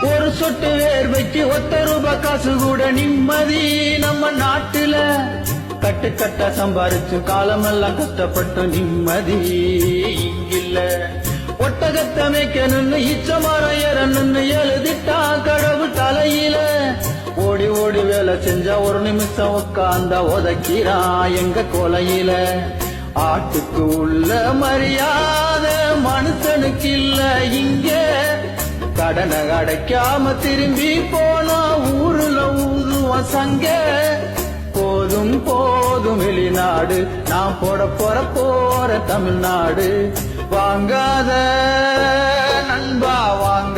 ஒரு சொட்டு வேர்வைக்கு ஒத்த ரூபாய் காசு கூட நிம்மதி நம்ம நாட்டுல. கட்டு கட்ட சம்பாரிச்சு காலமெல்லாம் கஷ்டப்பட்டு நிம்மதி இங்கில்ல. ஒட்டகத்தை மேய்க்கணும்னு இச்சமரம் ஏறணும்னு எழுதிட்டா கடவுள் தலையில. ஓடி ஓடி வேலை செஞ்சா ஒரு நிமிஷம் உட்கார்ந்தா உதைக்கிறான் எங்க கொலையில. ஆட்டுக்கு உள்ள மரியாதை மனுஷனுக்கு இல்ல இங்க. கடனை அடைக்காம திரும்பி போனா ஊருல ஊதுவ சங்க. போதும் போதும் வெளிநாடு நான் போற தமிழ்நாடு. வாங்காத நண்பா வாங்க